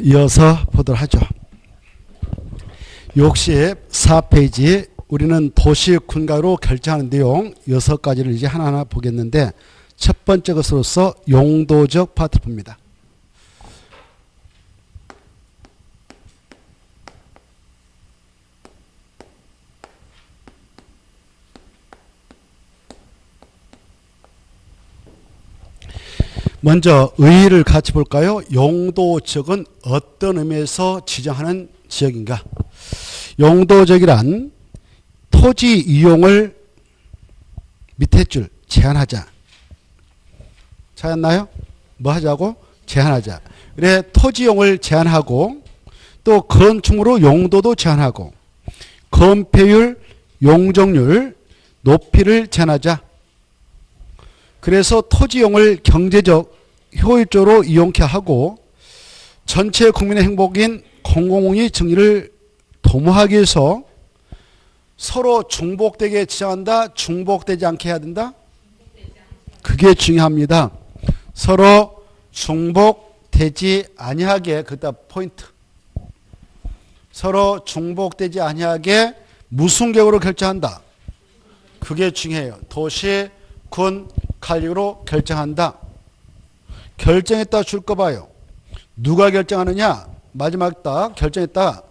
이어서 보도록 하죠. 64페이지 우리는 도시 군가로 결정하는 내용 6가지를 이제 하나하나 보겠는데 첫 번째 것으로서 용도적 파트를 봅니다. 먼저 의의를 같이 볼까요? 용도적은 어떤 의미에서 지정하는 지역인가? 용도적이란 토지 이용을 밑에 줄 제한하자. 찾았나요? 뭐 하자고? 제한하자. 그래 토지 이용을 제한하고 또 건축물로 용도도 제한하고 건폐율, 용적률, 높이를 제한하자. 그래서 토지 이용을 경제적 효율적으로 이용케 하고 전체 국민의 행복인 공공의 정의를 도모하기 위해서 서로 중복되게 지정한다. 중복되지 않게 해야 된다. 그게 중요합니다. 서로 중복되지 아니하게 그다 포인트. 서로 중복되지 아니하게 무슨 격으로 결정한다. 그게 중요해요. 도시, 군, 칼리로 결정한다. 결정했다 줄 거 봐요. 누가 결정하느냐? 마지막 딱 결정했다.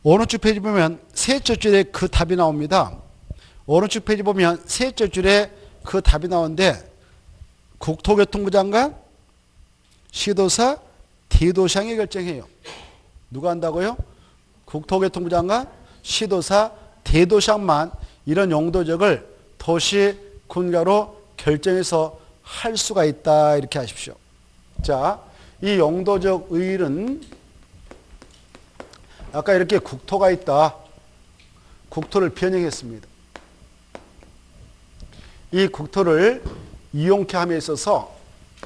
오른쪽 페이지 보면 셋째 줄에 그 답이 나옵니다. 오른쪽 페이지 보면 셋째 줄에 그 답이 나오는데 국토교통부 장관, 시도사, 대도시장이 결정해요. 누가 한다고요? 국토교통부 장관, 시도사, 대도시장만 이런 용도적을 도시, 군가로 결정해서 할 수가 있다 이렇게 하십시오. 자, 이 용도적 의의는 아까 이렇게 국토가 있다. 국토를 변형했습니다. 이 국토를 이용케 함에 있어서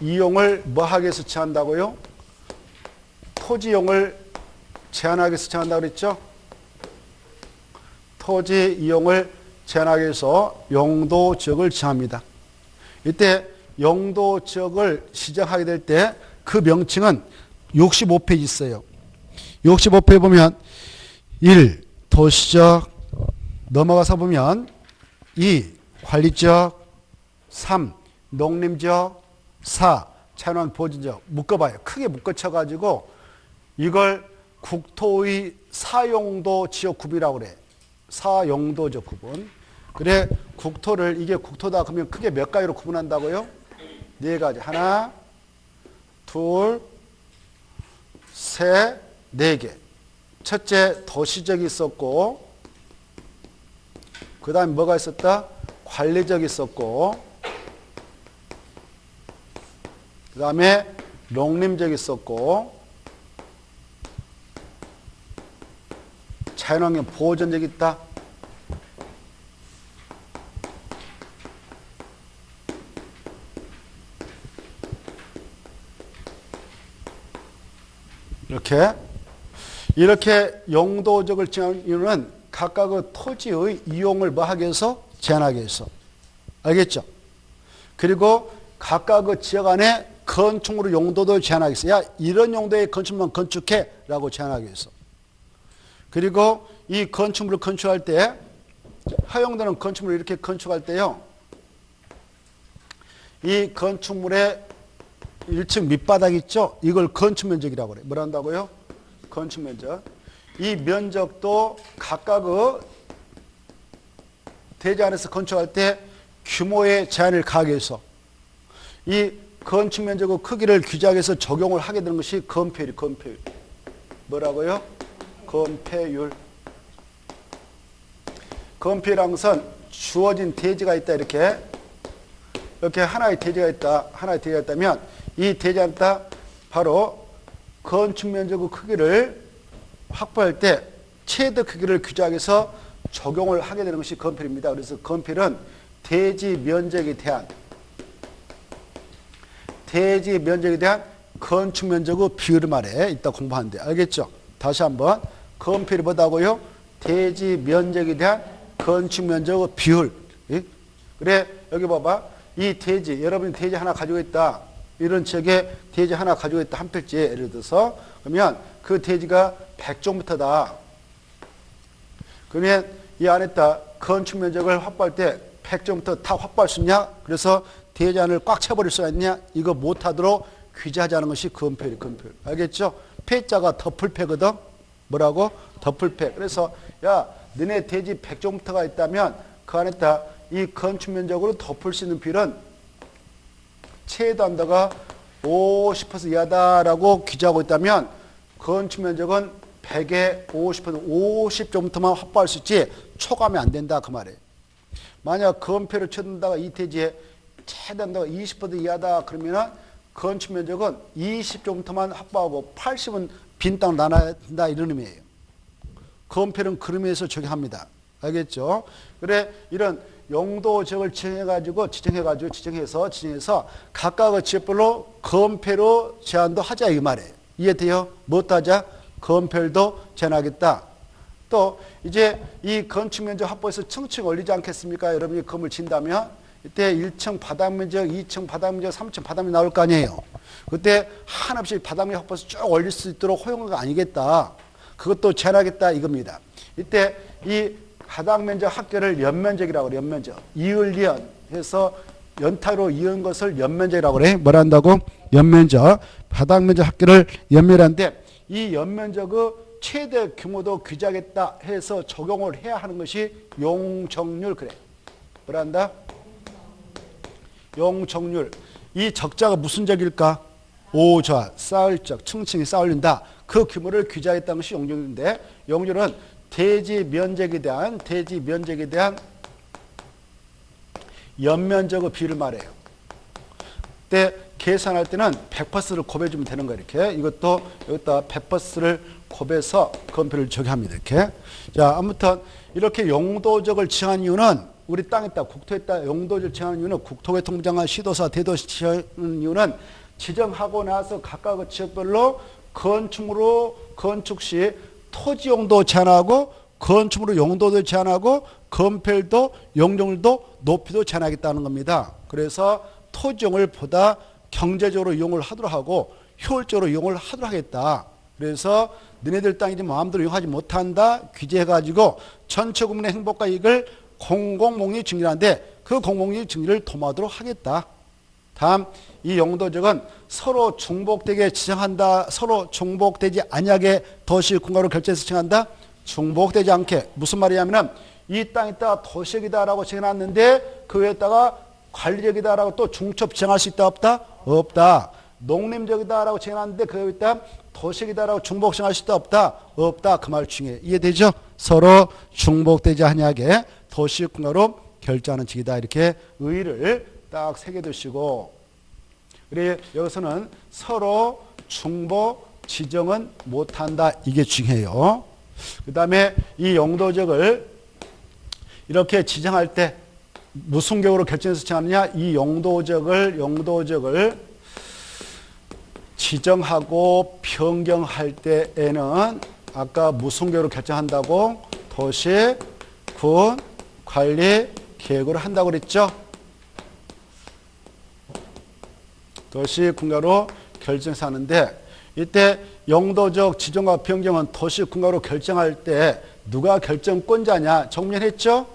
이용을 뭐하게 해서 제한한다고요? 토지 이용을 제한하게 해서 제한한다고 그랬죠? 토지 이용을 제한하기 위해서 용도지역을 정합니다. 이때 용도지역을 지정하게 될 때 그 명칭은 65페이지 있어요. 65페이지 보면 1. 도시적 넘어가서 보면 2. 관리적 3. 농림적 4. 자연환경 보존적 묶어봐요. 크게 묶어쳐가지고 이걸 국토의 사용도 지역 구분이라고 그래. 사용도적 구분. 그래 국토를 이게 국토다 그러면 크게 몇 가지로 구분한다고요? 4가지. 하나, 둘, 셋, 4개. 첫째 도시적이 있었고 그 다음에 뭐가 있었다? 관리적이 있었고 그 다음에 농림적이 있었고 자연환경 보존적이 있다. 이렇게 용도적을 정하는 이유는 각각의 토지의 이용을 뭐하기 위해서 제한하기 위해서. 알겠죠? 그리고 각각의 지역 안에 건축물의 용도도 제한하기 위해서. 야, 이런 용도의 건축물만 건축해 라고 제한하기 위해서. 그리고 이 건축물을 건축할 때 허용되는 건축물을 이렇게 건축할 때요. 이 건축물의 1층 밑바닥 있죠? 이걸 건축면적이라고 그래요. 뭘 한다고요? 건축면적. 이 면적도 각각의 대지 안에서 건축할 때 규모의 제한을 가하기 위해서 이 건축면적의 크기를 규제하기 위해서 적용을 하게 되는 것이 건폐율이 건폐율. 뭐라고요? 건폐율. 건폐율이라는 것은 주어진 대지가 있다 이렇게 하나의 대지가 있다. 하나의 대지가 있다면 이 대지 안에 바로 건축면적의 크기를 확보할 때 최대 크기를 규제하기 위해서 적용을 하게 되는 것이 건폐율입니다. 그래서 건폐율은 대지 면적에 대한 건축면적의 비율을 말해. 이따 공부하는데 알겠죠? 다시 한번 건폐율이 뭐다고요? 대지 면적에 대한 건축면적의 비율. 그래 여기 봐봐. 이 대지 여러분이 대지 하나 가지고 있다. 이런 지역에 대지 하나 가지고 있다. 한 필지에 예를 들어서. 그러면 그 대지가 100제곱미터다. 그러면 이 안에다 건축 면적을 확보할 때 100제곱미터 다 확보할 수 있냐? 그래서 대지 안을 꽉 채버릴 수가 있냐? 이거 못하도록 규제하자는 것이 건폐율이에요. 건폐율. 알겠죠? 폐자가 더풀폐거든. 뭐라고? 더풀폐. 그래서 야, 너네 대지 100제곱미터가 있다면 그 안에다 이 건축 면적으로 덮을 수 있는 비율은 최대 한도가 50% 이하다라고 규제하고 있다면 건축 면적은 100에 50제곱미터만 확보할 수 있지 초과하면 안 된다 그 말이에요. 만약 건폐를 쳐둔다가 이 대지에 최대 한도가 20% 이하다 그러면은 건축 면적은 20제곱미터만 확보하고 80은 빈 땅을 나눠야 된다 이런 의미예요. 건폐는 그런 의미에서 적용합니다. 알겠죠? 그래 이런 용도 지역을 지정해서 각각의 지역별로 건폐로 제한도 하자 이 말이에요. 이해돼요? 무엇도 하자? 건폐율도 제한하겠다. 또 이제 이 건축 면적 확보해서 층층 올리지 않겠습니까? 여러분이 건물 진다면 이때 1층 바닥 면적, 2층 바닥 면적, 3층 바닥 면적 나올 거 아니에요. 그때 한없이 바닥 면적 확보해서 쭉 올릴 수 있도록 허용한 거 아니겠다. 그것도 제한하겠다 이겁니다. 이때 이 바닥 면적 합계를 연면적이라고 그래요. 연면적. 이을리연 해서 연타로 이은 것을 연면적이라고 그래. 뭐라 한다고? 연면적. 바닥 면적 합계를 연면한데 이 연면적의 최대 규모도 규제하겠다 해서 적용을 해야 하는 것이 용적률 그래. 뭐라 한다? 용적률. 이 적자가 무슨 적일까? 오좌, 쌓을 적, 층층이 쌓을린다. 그 규모를 규제하겠다는 것이 용적률인데 용적률은 대지 면적에 대한 연면적의 비율을 말해요. 그때 계산할 때는 100%를 곱해주면 되는 거예요. 이렇게 이것도 여기다 100%를 곱해서 건폐를 적용합니다. 이렇게. 자, 아무튼 이렇게 용도적을 지정한 이유는 우리 땅에다 국토에다 용도적을 지정한 이유는 국토교통부 장관 시도사 대도시 지정한 이유는 지정하고 나서 각각의 지역별로 건축물로 건축 시 토지 용도 제한하고 건축물로 용도도 제한하고 건폐율도 용적률도 높이도 제한하겠다는 겁니다. 그래서 토지용을 보다 경제적으로 이용을 하도록 하고 효율적으로 이용을 하도록 하겠다. 그래서 너네들 땅이지 마음대로 이용하지 못한다 규제해가지고 전체 국민의 행복과 이익을 공공목리 증진하는데 그 공공목리 증진을 도모하도록 하겠다. 다음 이 용도적은 서로 중복되게 지정한다. 서로 중복되지 아니하게 도시군가로 결정해서 지정한다. 중복되지 않게. 무슨 말이냐면 이 땅에다가 도시역이다라고 지정해놨는데 그 위에다가 관리역이다라고 또 중첩 지정할 수 있다 없다? 없다. 농림적이다라고 지정해놨는데 그 위에다 도시역이다라고 중복 지정할 수 있다 없다? 없다. 그 말 중에 이해되죠? 서로 중복되지 아니하게 도시군가로 결정하는 직이다. 이렇게 의의를 딱 새겨두시고 그래 여기서는 서로 중복 지정은 못한다. 이게 중요해요. 그 다음에 이 용도적을 이렇게 지정할 때 무슨 경우로 결정해서 지정하느냐? 이 용도적을 지정하고 변경할 때에는 아까 무슨 경우로 결정한다고? 도시, 군, 관리, 계획으로 한다고 그랬죠? 도시, 군가로 결정해서 하는데 이때 용도적 지정과 변경은 도시, 군가로 결정할 때 누가 결정권자냐? 정리했죠?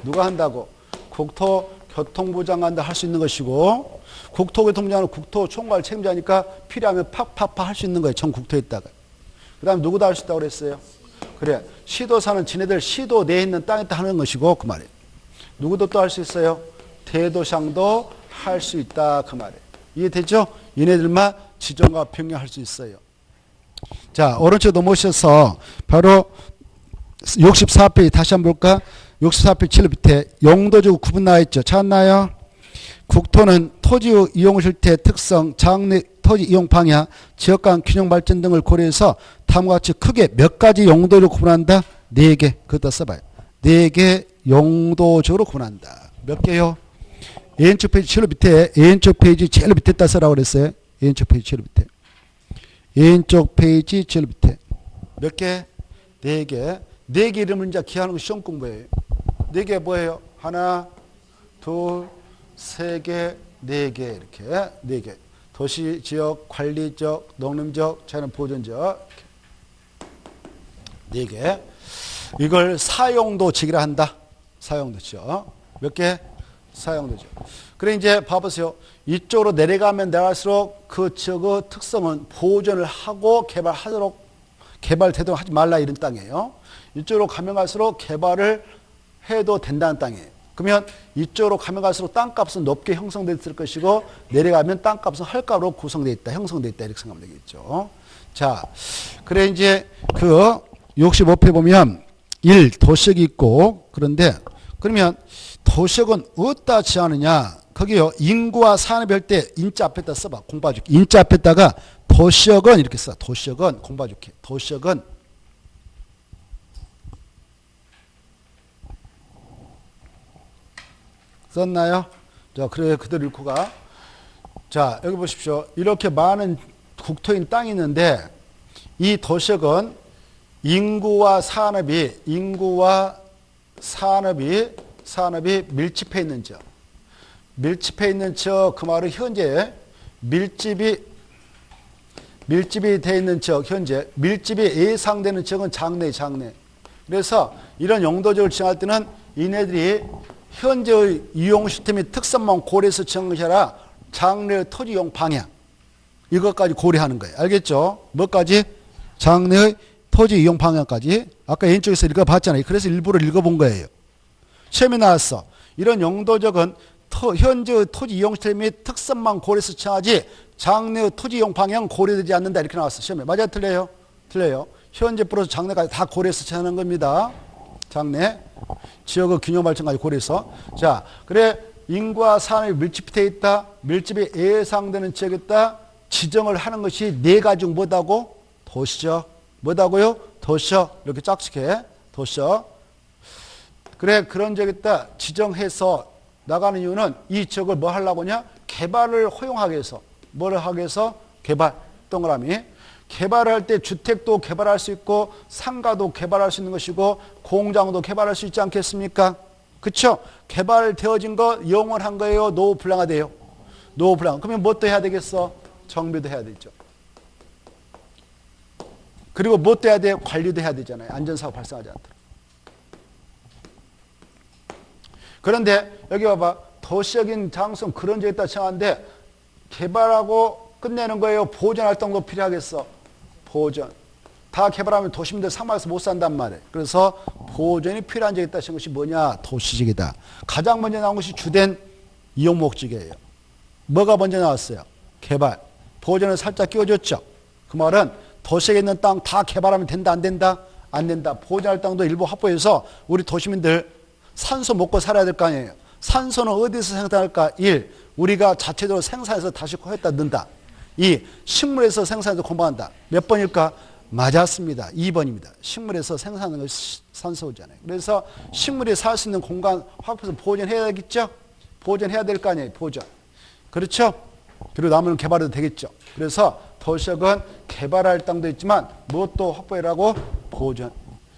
누가 한다고? 국토교통부 장관도 할 수 있는 것이고 국토교통부 장관은 국토총괄 책임자니까 필요하면 팍팍팍 할 수 있는 거예요. 전 국토에다가. 그 다음에 누구도 할 수 있다고 그랬어요? 그래. 시도사는 지네들 시도 내에 있는 땅에다 하는 것이고 그 말이에요. 누구도 또 할 수 있어요? 대도시장도 할 수 있다 그 말이에요. 이해되죠? 얘네들만 지정과 변경할 수 있어요. 자, 오른쪽 넘어오셔서 바로 64페이지 다시 한번 볼까? 64페이지 7 밑에 용도적 구분 나와 있죠. 찾았나요? 국토는 토지 이용 실태 특성, 장래 토지 이용 방향, 지역 간 균형 발전 등을 고려해서 다음과 같이 크게 몇 가지 용도를 구분한다? 4개. 그것도 써봐요. 4개 용도적으로 구분한다. 몇 개요? 왼쪽 페이지 제일 밑에, 왼쪽 페이지 제일 밑에 따 쓰라고 그랬어요. 왼쪽 페이지 제일 밑에. 왼쪽 페이지 제일 밑에. 몇 개? 4개. 4개 이름을 이제 기하는 거 시험 공부예요. 4개 뭐예요? 하나, 둘, 3개, 4개 이렇게 4개. 도시지역, 관리적, 농림적, 자연보존적. 4개. 이걸 사용도지기라 한다. 사용도죠. 몇 개? 사용도죠. 그래 이제 봐보세요. 이쪽으로 내려가면 내려갈수록 그 지역의 특성은 보존을 하고 개발되도록 하지 말라 이런 땅이에요. 이쪽으로 가면 갈수록 개발을 해도 된다는 땅이에요. 그러면 이쪽으로 가면 갈수록 땅값은 높게 형성되어 있을 것이고 내려가면 땅값은 헐값으로 구성되어 있다. 형성되어 있다. 이렇게 생각하면 되겠죠. 자, 그래 이제 그 65페 보면 1. 도시역이 있고 그런데 그러면 도시역은 어디다 지하느냐? 거기요. 인구와 산업이 할 때 인자 앞에다 써봐. 공부해줄게. 인자 앞에다가 도시역은 이렇게 써. 도시역은 공부해줄게. 도시역은 썼나요? 자, 그래 그대로 읽고 가. 자, 여기 보십시오. 이렇게 많은 국토인 땅이 있는데 이 도시역은 인구와 산업이 밀집해 있는 지역. 밀집해 있는 지역, 그 말은 현재 밀집이 돼 있는 지역, 현재 밀집이 예상되는 지역은 장래. 그래서 이런 용도적을 지정할 때는 이네들이 현재의 이용 시스템의 특성만 고려해서 지정한 것이 아니라 장래의 토지 이용 방향 이것까지 고려하는 거예요. 알겠죠? 뭐까지? 장래의 토지 이용 방향까지. 아까 왼쪽에서 읽어봤잖아요. 그래서 일부러 읽어본 거예요. 시험에 나왔어. 이런 용도적은 현재의 토지 이용 시스템 및 특성만 고려해서 지정하지 장래의 토지 이용 방향 고려되지 않는다. 이렇게 나왔어. 시험에. 맞아요? 틀려요? 틀려요. 현재 플러스 장래까지 다 고려해서 지정하는 겁니다. 장래. 지역의 균형 발전까지 고려해서. 자, 그래 인구와 산업이 밀집되어 있다. 밀집이 예상되는 지역에 있다. 지정을 하는 것이 4가지 중 뭐다고? 도시적. 뭐다고요? 도시적. 이렇게 짝짓해. 도시적. 그래 그런 지역에 있다. 지정해서 나가는 이유는 이 지역을 뭐 하려고 하냐? 개발을 허용하기 위해서. 뭐를 하기 위해서? 개발. 동그라미. 개발을 할 때 주택도 개발할 수 있고 상가도 개발할 수 있는 것이고 공장도 개발할 수 있지 않겠습니까? 그렇죠? 개발되어진 거 영원한 거예요? 노후 불량화돼요? 노후 불량. 그러면 뭐 또 해야 되겠어? 정비도 해야 되죠. 그리고 뭐 또 해야 돼? 관리도 해야 되잖아요. 안전사고 발생하지 않도록. 그런데 여기 봐봐. 도시적인 장소는 그런 지역에 있다 정하는데 개발하고 끝내는 거예요? 보존 활동도 필요하겠어? 보존. 다 개발하면 도시민들 상마에서 못 산단 말이에요. 그래서 보존이 필요한 지역에 있다 신 것이 뭐냐? 도시지역이다. 가장 먼저 나온 것이 주된 이용 목적이에요. 뭐가 먼저 나왔어요? 개발. 보존을 살짝 끼워줬죠. 그 말은 도시에 있는 땅 다 개발하면 된다 안 된다? 안 된다. 보존할 땅도 일부 확보해서 우리 도시민들 산소 먹고 살아야 될 거 아니에요. 산소는 어디서 생산할까? 1. 우리가 자체적으로 생산해서 다시 코에다 넣는다. 2. 식물에서 생산해서 공부한다. 몇 번일까? 맞았습니다. 2번입니다. 식물에서 생산하는 것이 산소잖아요. 그래서 식물이 살 수 있는 공간 확보해서 보존해야 되겠죠? 보존해야 될 거 아니에요. 보존. 그렇죠? 그리고 나무는 개발해도 되겠죠. 그래서 도시역은 개발할 땅도 있지만 무엇도 확보해라고? 보존.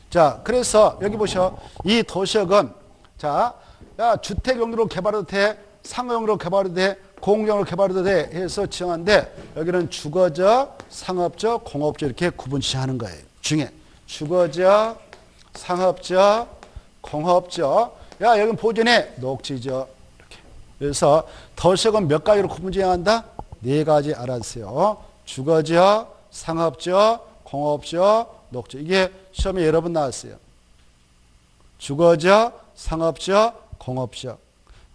자, 그래서 여기 보셔. 이 도시역은 자, 야, 주택 용도로 개발해도 돼, 상업용도로 개발해도 돼, 공공용으로 개발해도 돼 해서 지정하는데 여기는 주거적, 상업적, 공업적 이렇게 구분 지정하는 거예요. 중에 주거적, 상업적, 공업적. 야, 여기는 보존해, 녹지적. 이렇게. 그래서 도시역은 몇 가지로 구분 지정한다? 4가지 알아주세요. 주거적, 상업적, 공업적, 녹지. 이게 시험에 여러 번 나왔어요. 주거적, 상업적, 공업적.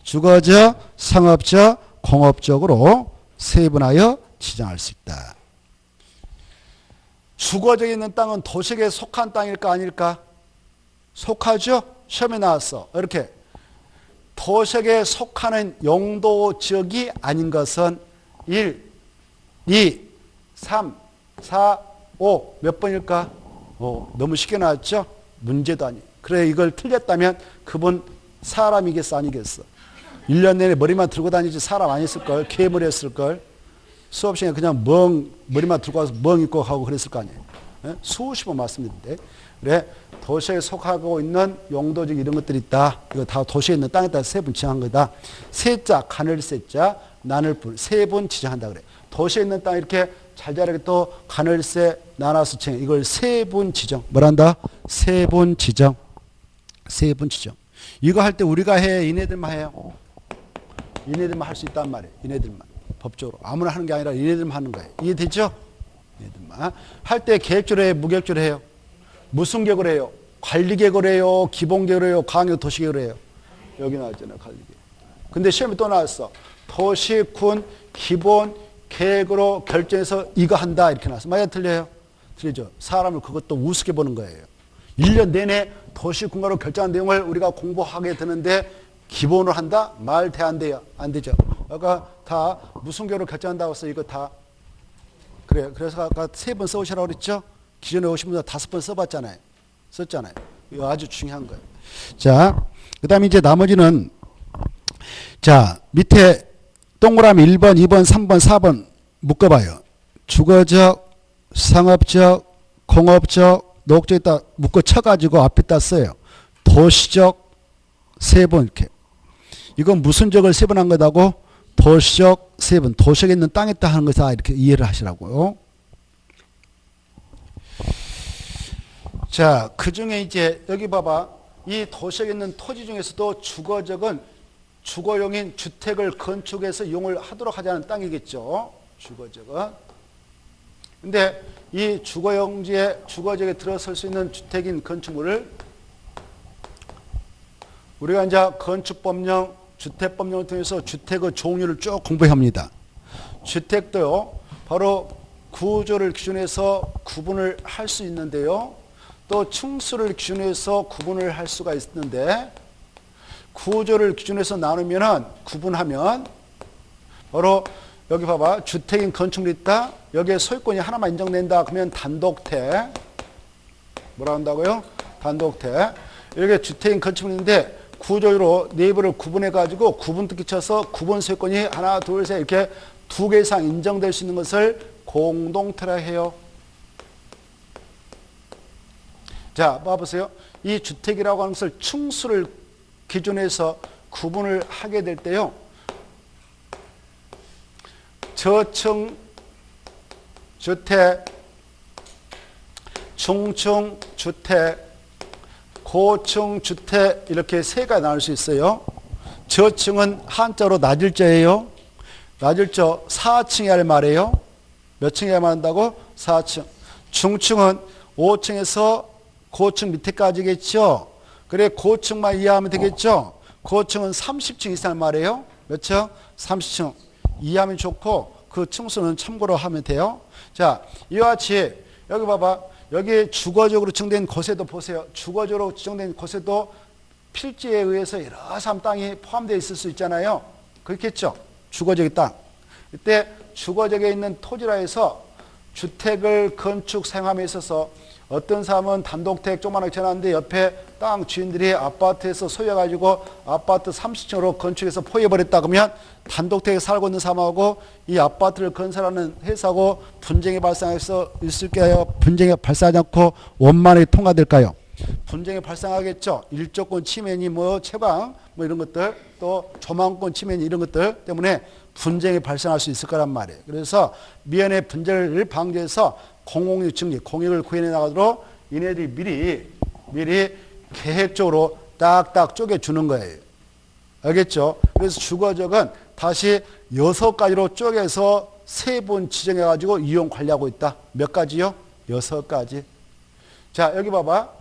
주거적, 상업적, 공업적으로 세분하여 지정할 수 있다. 주거적에 있는 땅은 도시에 속한 땅일까 아닐까? 속하죠? 시험에 나왔어. 이렇게 도시에 속하는 용도 지역이 아닌 것은 1, 2, 3, 4, 5 몇 번일까? 너무 쉽게 나왔죠? 문제도 아니에요. 그래 이걸 틀렸다면 그분 사람이겠어 아니겠어? 1년 내내 머리만 들고 다니지 사람 아니었을걸? 괴물이었을걸? 수업 시간에 그냥 머리만 들고 와서 멍 입고 가고 그랬을 거 아니에요? 네? 수십 번 말씀드렸는데 그래 도시에 속하고 있는 용도적 이런 것들이 있다. 이거 다 도시에 있는 땅에다 세분 지정한 거다. 세자, 가늘 세자, 나눌 불, 세분 지정한다 그래. 도시에 있는 땅 이렇게 잘 자라게 또 가늘새 나눠서 칭해. 이걸 세분 지정. 뭐란다? 세분 지정. 세분 지정. 이거 할 때 우리가 해? 얘네들만 해요? 얘네들만 할 수 있단 말이에요. 얘네들만. 법적으로. 아무나 하는 게 아니라 얘네들만 하는 거예요. 이해되죠? 얘네들만. 할 때 계획적으로 해요? 무계획적으로 해요? 무슨 계획을 해요? 관리계획을 해요? 기본계획을 해요? 강요 도시계획을 해요? 여기 나왔잖아요. 관리계획. 근데 시험에 또 나왔어. 도시, 군, 기본, 계획으로 결정해서 이거 한다. 이렇게 나왔어. 맞아요? 틀려요? 틀리죠? 사람을 그것도 우습게 보는 거예요. 1년 내내 도시, 군가로 결정한 내용을 우리가 공부하게 되는데 기본으로 한다? 말 돼 안 돼요? 안 되죠? 아까 다 무슨 계획으로 결정한다고 해서 이거 다 그래요. 그래서 아까 3번 써오시라고 그랬죠? 기존에 오신 분들 5번 써봤잖아요. 썼잖아요. 이거 아주 중요한 거예요. 자, 그 다음에 이제 나머지는 자, 밑에 동그라미 1번, 2번, 3번, 4번 묶어봐요. 주거적, 상업적, 공업적, 녹적에다 묶어 쳐가지고 앞에다 써요. 도시적 3번 이렇게. 이건 무슨 적을 3번 한 거다고? 도시적 3번. 도시에 있는 땅에다 하는 거다 이렇게 이해를 하시라고요. 자, 그 중에 이제 여기 봐봐. 이 도시에 있는 토지 중에서도 주거적은 주거용인 주택을 건축해서 이용을 하도록 하자는 땅이겠죠. 주거적은. 근데 이 주거용지에 주거적에 들어설 수 있는 주택인 건축물을 우리가 이제 건축법령, 주택법령을 통해서 주택의 종류를 쭉 공부합니다. 주택도요, 바로 구조를 기준해서 구분을 할 수 있는데요. 또 층수를 기준해서 구분을 할 수가 있는데 구조를 기준해서 나누면은 구분하면 바로 여기 봐봐. 주택인 건축물이 있다. 여기에 소유권이 하나만 인정된다. 그러면 단독택. 뭐라 한다고요? 단독택. 이렇게 주택인 건축물인데 구조로 내부를 구분해 가지고 구분특기 쳐서 구분 소유권이 하나, 둘, 셋 이렇게 2개 이상 인정될 수 있는 것을 공동태라 해요. 자, 봐보세요. 이 주택이라고 하는 것을 층수를 기준해서 구분을 하게 될 때요. 저층 주택, 중층 주택, 고층 주택 이렇게 3가지 나눌 수 있어요. 저층은 한자로 낮을 자예요. 낮을 자 4층이야 말이에요. 몇 층이야 말한다고? 4층. 중층은 5층에서 고층 밑에까지겠죠. 그래 고층만 이해하면 되겠죠. 고층은 30층 이상 말이에요. 몇 층? 30층. 이해하면 좋고 그 층수는 참고로 하면 돼요. 자, 이와 같이 여기 봐봐. 여기 주거적으로 지정된 곳에도 보세요. 주거적으로 지정된 곳에도 필지에 의해서 여러 사람 땅이 포함되어 있을 수 있잖아요. 그렇겠죠. 주거적인 땅. 이때 주거적에 있는 토지라 해서 주택을 건축 사용함에 있어서 어떤 사람은 단독택 조그만하게 지어놨는데 옆에 땅 주인들이 아파트에서 소유해가지고 아파트 30층으로 건축해서 포위해버렸다 그러면 단독택에 살고 있는 사람하고 이 아파트를 건설하는 회사하고 분쟁이 발생해서 있을까요? 분쟁이 발생하지 않고 원만하게 통과될까요? 분쟁이 발생하겠죠. 일조권 침해니 뭐 채광 뭐 이런 것들 또 조망권 침해니 이런 것들 때문에 분쟁이 발생할 수 있을 거란 말이에요. 그래서 미연의 분쟁을 방지해서 공공유 증리, 공익을 구현해 나가도록 이네들이 미리 계획적으로 딱딱 쪼개주는 거예요. 알겠죠? 그래서 주거적은 다시 6가지로 쪼개서 3분 지정해가지고 이용 관리하고 있다. 몇 가지요? 6가지. 자, 여기 봐봐.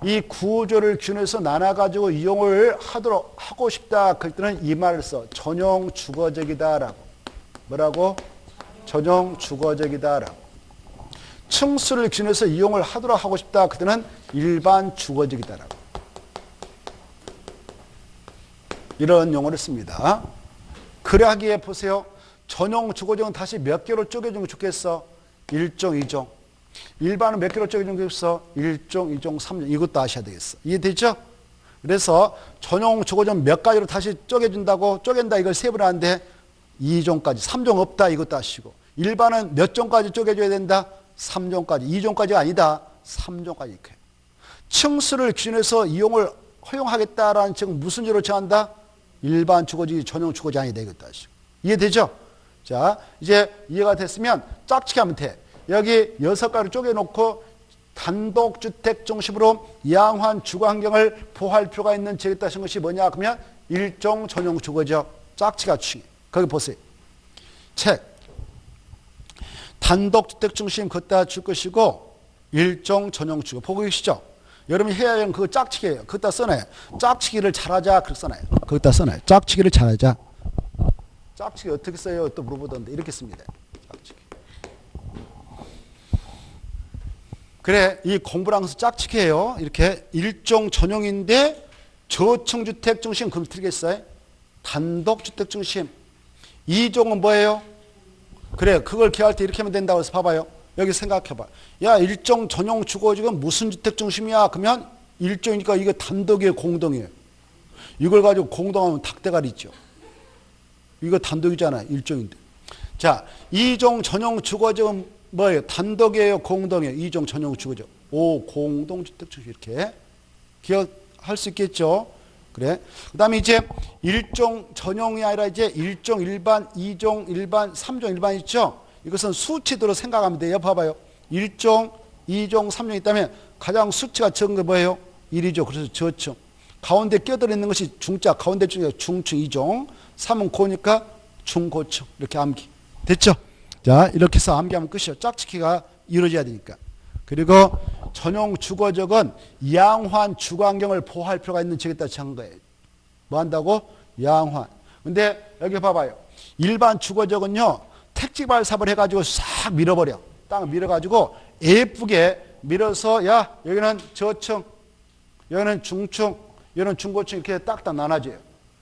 이 구조를 기준해서 나눠가지고 이용을 하고 싶다. 그럴 때는 이 말을 써. 전용 주거적이다라고. 뭐라고? 전용 주거적이다라고. 층수를 기준해서 이용을 하고 싶다. 그때는 일반 주거적이다라고. 이런 용어를 씁니다. 그러하기에 보세요. 전용 주거적은 다시 몇 개로 쪼개주면 좋겠어? 1종, 2종. 일반은 몇 개로 쪼개주면 좋겠어? 1종, 2종, 3종. 이것도 아셔야 되겠어. 이해되죠? 그래서 전용 주거적 몇 가지로 다시 쪼개준다고 쪼갠다 이걸 세분 하는데 2종까지. 3종 없다 이것도 아시고. 일반은 몇 종까지 쪼개줘야 된다? 3종까지. 2종까지가 아니다. 3종까지 이렇게. 층수를 기준해서 이용을 허용하겠다라는 층 무슨 죄로 정한다? 일반 주거지 전용 주거지 아니다 이것도 아시고. 이해되죠? 자, 이제 이해가 됐으면 짝짓기 하면 돼. 여기 6가지를 쪼개놓고 단독주택 중심으로 양호한 주거환경을 보호할 필요가 있는 지역이 있다는 것이 뭐냐? 그러면 일종 전용 주거죠. 짝짓기가 중요해. 거기 보세요. 책. 단독주택 중심 걷다 줄 것이고 일종 전용 주거. 보고 계시죠? 여러분이 해야 하는 그거 짝짓기예요. 그것다 써놔요. 짝짓기를 잘하자. 그렇게 써놔요. 그것다 써놔요. 짝짓기를 잘하자. 짝짓기 어떻게 써요? 또 물어보던데 이렇게 씁니다. 짝짓기. 그래, 이 공부를 하면서 짝짓기예요. 이렇게 일종 전용인데 저층주택 중심 그럼 틀리겠어요? 단독주택 중심. 이종은 뭐예요? 그래, 그걸 기할 때 이렇게 하면 된다고 해서 봐봐요. 여기 생각해봐. 야, 일종 전용 주거 지금 무슨 주택 중심이야? 그러면 일종이니까 이거 단독이에요, 공동이에요? 이걸 가지고 공동하면 닭대가리죠. 이거 단독이잖아, 일종인데. 자, 이종 전용 주거지금 뭐예요? 단독이에요, 공동이에요? 이종 전용 주거죠. 오, 공동주택 중심 이렇게 기억할 수 있겠죠? 그래. 그 다음에 이제 일종 전용이 아니라 이제 일종 일반, 이종 일반, 삼종 일반 있죠? 이것은 수치대로 생각하면 돼요. 봐봐요. 1종, 2종, 3종 있다면 가장 수치가 적은 게 뭐예요? 1이죠. 그래서 저층. 가운데 껴들어 있는 것이 중자, 가운데 중에 중층 2종. 3은 고니까 중고층. 이렇게 암기. 됐죠? 자, 이렇게 해서 암기하면 끝이에요. 짝짓기가 이루어져야 되니까. 그리고 전용 주거적은 양호한 주거환경을 보호할 필요가 있는 지역에다 정한 거예요. 뭐 한다고? 양호한. 근데 여기 봐봐요. 일반 주거적은요. 택지발 삽을 해가지고 싹 밀어버려. 땅 밀어가지고 예쁘게 밀어서 야 여기는 저층, 여기는 중층, 여기는 중고층 이렇게 딱딱 나눠져요.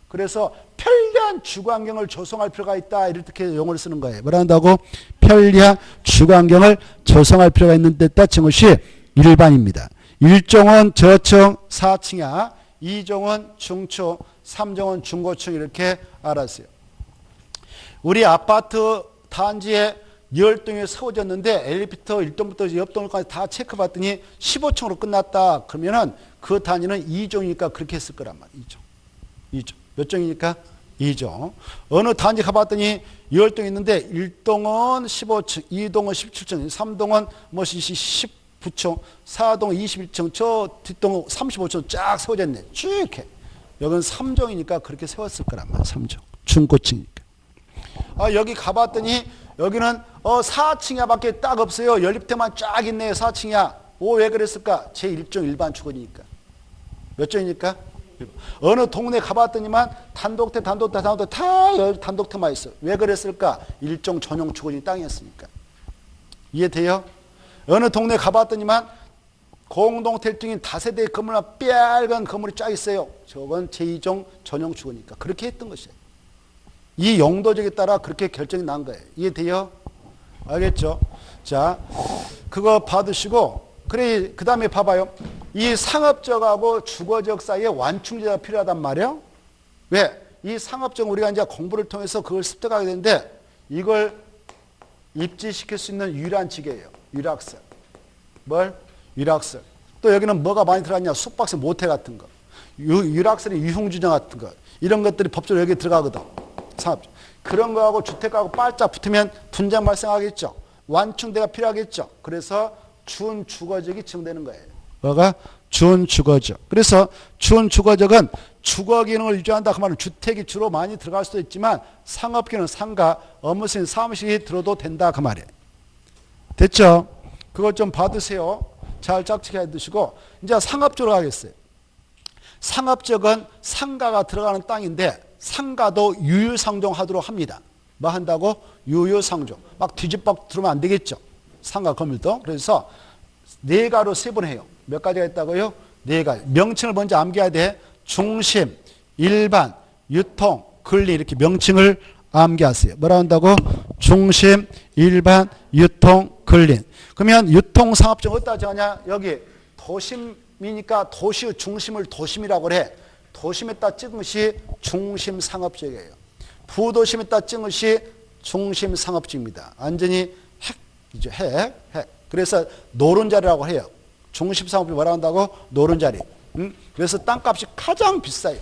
그래서 편리한 주거환경을 조성할 필요가 있다. 이렇게 용어를 쓰는 거예요. 뭐라 한다고? 편리한 주거환경을 조성할 필요가 있는 데다 친 것이 일반입니다. 1종은 저층 4층이야. 2종은 중층, 3종은 중고층 이렇게 알았어요. 우리 아파트 단지에 10동이 세워졌는데 엘리베이터 1동부터 옆동까지 다 체크받더니 15층으로 끝났다. 그러면은 그 단지는 2종이니까 그렇게 했을 거란 말이에요. 2종. 몇 종이니까? 2종. 어느 단지 가봤더니 10동 있는데 1동은 15층, 2동은 17층, 3동은 뭐 19층, 4동은 21층, 저 뒷동은 35층 쫙 세워졌네. 쭉 해. 여기는 3종이니까 그렇게 세웠을 거란 말이에요. 3종. 중고층이니까. 아, 여기 가봤더니 여기는 4층이야 밖에 딱 없어요. 연립대만 쫙 있네요. 4층이야. 왜 그랬을까? 제1종 일반 주거니까. 몇 종이니까? 어느 동네 가봤더니만 단독대 다 단독대만 있어. 왜 그랬을까? 일종 전용 주거지 땅이었으니까. 이해돼요? 어느 동네 가봤더니만 공동택중인 다세대 건물만 빨간 건물이 쫙 있어요. 저건 제2종 전용 주거니까. 그렇게 했던 것이에요. 이 용도적에 따라 그렇게 결정이 난 거예요. 이해돼요? 알겠죠? 자, 그거 받으시고, 그래, 그 다음에 봐봐요. 이 상업적하고 주거적 사이에 완충제가 필요하단 말이에요. 왜? 이 상업적 우리가 이제 공부를 통해서 그걸 습득하게 되는데, 이걸 입지시킬 수 있는 유일한 지계예요. 유락설. 뭘? 유락설. 또 여기는 뭐가 많이 들어갔냐? 숙박세 모태 같은 거. 유락설이 유흥주점 같은 거. 이런 것들이 법적으로 여기 들어가거든. 상업. 그런 거하고 주택하고 빨짝 붙으면 분쟁 발생하겠죠. 완충대가 필요하겠죠. 그래서 준주거적이 지정되는 거예요. 뭐가? 준주거적. 그래서 준주거적은 주거 기능을 유지한다. 그 말은 주택이 주로 많이 들어갈 수도 있지만 상업 기능, 상가, 업무실, 사무실이 들어도 된다. 그 말이에요. 됐죠? 그것 좀 받으세요. 잘 짝짓기 해두시고 이제 상업적으로 가겠어요. 상업적은 상가가 들어가는 땅인데 상가도 유유상종하도록 합니다. 뭐 한다고? 유유상종. 막 뒤집박 들으면 안 되겠죠. 상가 건물도. 그래서 4가로 세분해요. 몇 가지가 있다고요? 4가지. 명칭을 먼저 암기해야 돼. 중심, 일반, 유통, 근리 이렇게 명칭을 암기하세요. 뭐라 한다고? 중심, 일반, 유통, 근리. 그러면 유통상업적 어디다 정하냐? 여기 도심이니까 도시의 중심을 도심이라고 그래. 도심에다 찍은 것이 중심상업적이에요. 부도심에다 찍은 것이 중심상업적입니다. 완전히 핵이죠. 핵. 그래서 노른자리라고 해요. 중심상업이 뭐라 한다고? 노른자리. 그래서 땅값이 가장 비싸요.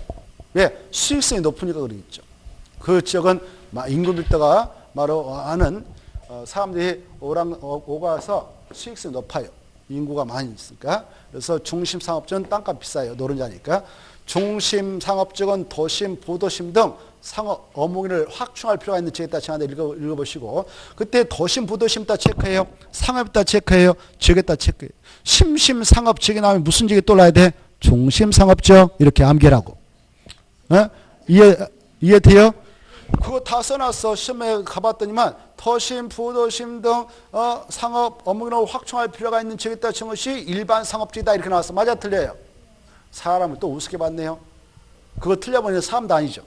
왜? 수익성이 높으니까 그러겠죠. 그 지역은 인구 밀도가 하는 사람들이 오가서 수익성이 높아요. 인구가 많이 있으니까. 그래서 중심 상업적은 땅값 비싸요. 노른자니까. 중심 상업적은 도심, 부도심 등 상업 어묵을 확충할 필요가 있는 지역에 따라 정하는데 읽어보시고, 그때 도심, 부도심 따 체크해요. 상업 따 체크해요. 지역에 따 체크해요. 심심 상업 지역에 나오면 무슨 지역에 또 나야 돼? 중심 상업적. 이렇게 암기라고. 이해돼요? 그거 다 써놨어. 시험에 가봤더니만 도심, 부도심 등 상업 어묵을 확충할 필요가 있는 지역에 따라 정한 것이 일반 상업지이다. 이렇게 나왔어. 맞아, 틀려요? 사람을 또 우습게 봤네요. 그거 틀려보니 사람도 아니죠.